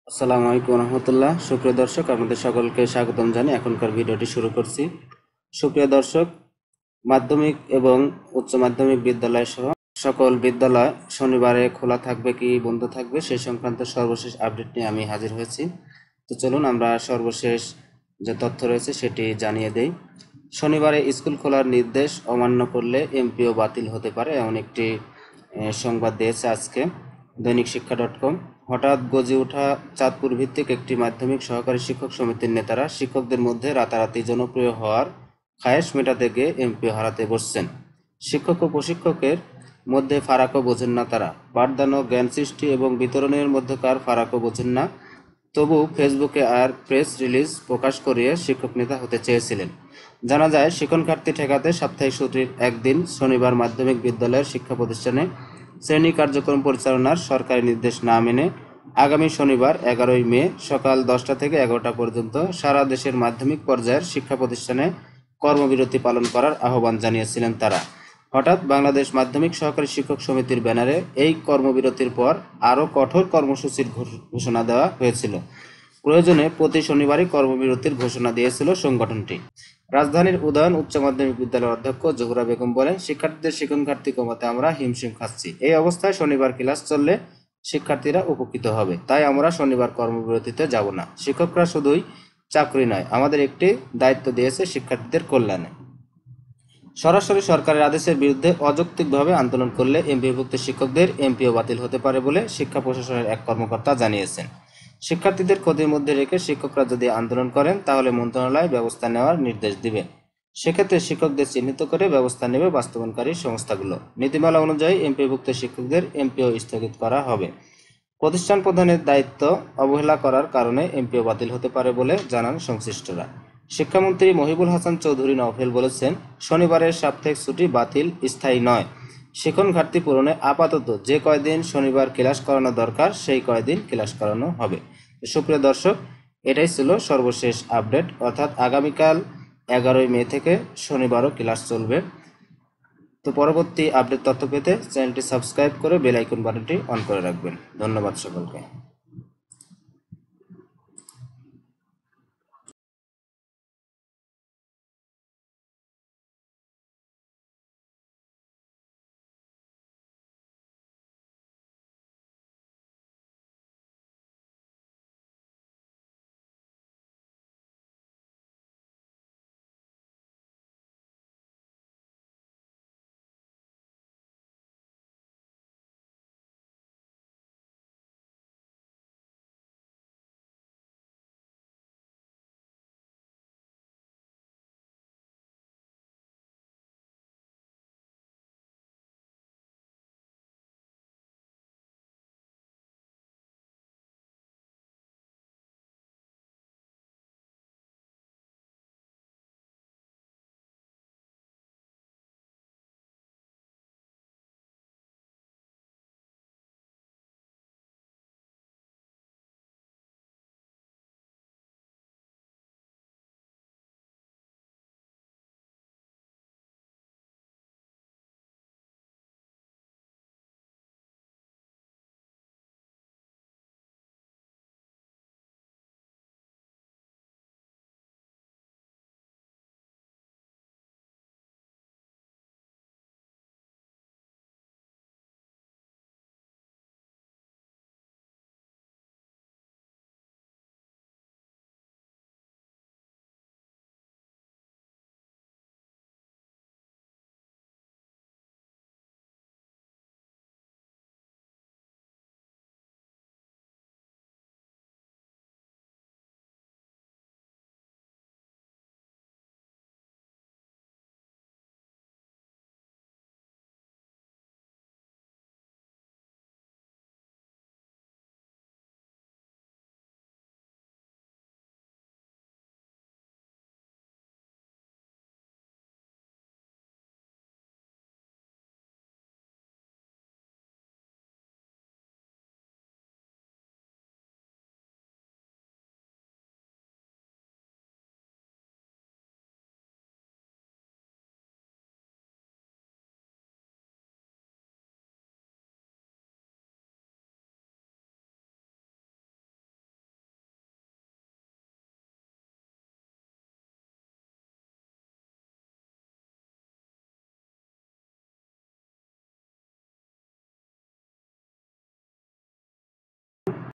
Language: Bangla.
আসসালামু আলাইকুম রহমতুল্লাহ। সুপ্রিয় দর্শক, আপনাদের সকলকে স্বাগতম জানিয়ে এখনকার ভিডিওটি শুরু করছি। সুপ্রিয় দর্শক, মাধ্যমিক এবং উচ্চ মাধ্যমিক বিদ্যালয় সহ সকল বিদ্যালয় শনিবারে খোলা থাকবে কি বন্ধ থাকবে সেই সংক্রান্ত সর্বশেষ আপডেট নিয়ে আমি হাজির হয়েছি। তো চলুন আমরা সর্বশেষ যে তথ্য রয়েছে সেটি জানিয়ে দেই। শনিবারে স্কুল খোলার নির্দেশ অমান্য করলে এমপিও বাতিল হতে পারে, এমন একটি সংবাদ দিয়েছে আজকে দৈনিক শিক্ষা.com। হঠাৎ গজে ওঠা চাঁদপুর ভিত্তিক একটি মাধ্যমিক সহকারী শিক্ষক সমিতির নেতারা শিক্ষকদের মধ্যে রাতারাতি জনপ্রিয় হওয়ার খায়েশ মেটাতে গিয়ে এমপিও হারাতে বসছেন। শিক্ষক ও প্রশিক্ষকের মধ্যে ফারাকও বোঝেন না তারা, পাঠদান ও জ্ঞান সৃষ্টি এবং বিতরণের মধ্যকার ফারাকও বোঝেন না। তবু ফেসবুকে আর প্রেস রিলিজ প্রকাশ করিয়ে শিক্ষক নেতা হতে চেয়েছিলেন। জানা যায়, শিক্ষণ ঘাটতি ঠেকাতে সাপ্তাহিক ছুটির একদিন শনিবার মাধ্যমিক বিদ্যালয়ের শিক্ষা প্রতিষ্ঠানে শ্রেণী কার্যক্রম পরিচালনার সরকারি নির্দেশ না মেনে আগামী শনিবার 11ই মে সকাল 10টা থেকে 11টা পর্যন্ত সারা দেশের মাধ্যমিক পর্যায়ের শিক্ষা প্রতিষ্ঠানে কর্মবিরতি পালন করার আহ্বান জানিয়েছিলেন তারা। হঠাৎ বাংলাদেশ মাধ্যমিক সহকারী শিক্ষক সমিতির ব্যানারে এই কর্মবিরতির পর আরও কঠোর কর্মসূচির ঘোষণা দেওয়া হয়েছিল। প্রয়োজনে প্রতি শনিবারই কর্মবিরতির ঘোষণা দিয়েছিল সংগঠনটি। রাজধানীর উদয়ন উচ্চ মাধ্যমিক বিদ্যালয়ের অধ্যক্ষ জোহরা বেগম বলেন, শিক্ষার্থীদের শিক্ষণ ঘাটতি কমাতে আমরা হিমশিম খাচ্ছি। এই অবস্থায় শনিবার ক্লাস চললে শিক্ষার্থীরা উপকৃত হবে, তাই আমরা শনিবার কর্মবিরতিতে যাব না। শিক্ষকরা শুধুই চাকরি নয়, আমাদের একটি দায়িত্ব দিয়েছে শিক্ষার্থীদের কল্যাণে। সরাসরি সরকারের আদেশের বিরুদ্ধে অযৌক্তিকভাবে আন্দোলন করলে এমপিওভুক্ত শিক্ষকদের এমপিও বাতিল হতে পারে বলে শিক্ষা প্রশাসনের এক কর্মকর্তা জানিয়েছেন। শিক্ষার্থীদের ক্ষতির মধ্যে রেখে শিক্ষকরা যদি আন্দোলন করেন তাহলে মন্ত্রণালয় ব্যবস্থা নেওয়ার নির্দেশ দিবে। সেক্ষেত্রে শিক্ষকদের চিহ্নিত করে ব্যবস্থা নেবে বাস্তবায়নকারী সংস্থাগুলো। নীতিমালা অনুযায়ী এমপিওভুক্ত শিক্ষকদের এমপিও স্থগিত করা হবে। প্রতিষ্ঠান প্রধানের দায়িত্ব অবহেলা করার কারণে এমপিও বাতিল হতে পারে বলে জানান সংশ্লিষ্টরা। শিক্ষামন্ত্রী মহিবুল হাসান চৌধুরী নওফেল বলেছেন, শনিবারের সাপ্তাহিক ছুটি বাতিল স্থায়ী নয়। শিক্ষণ ঘাটতি পূরণে আপাতত যে কয়দিন শনিবার ক্লাস করানো দরকার সেই কয়দিন ক্লাস করানো হবে। সুপ্রিয় দর্শক, এটাই ছিল সর্বশেষ আপডেট, অর্থাৎ আগামীকাল 11ই মে থেকে শনিবারও ক্লাস চলবে। তো পরবর্তী আপডেট তথ্য পেতে চ্যানেলটি সাবস্ক্রাইব করে বেল আইকন বাটনটি অন করে রাখবেন। ধন্যবাদ সকলকে।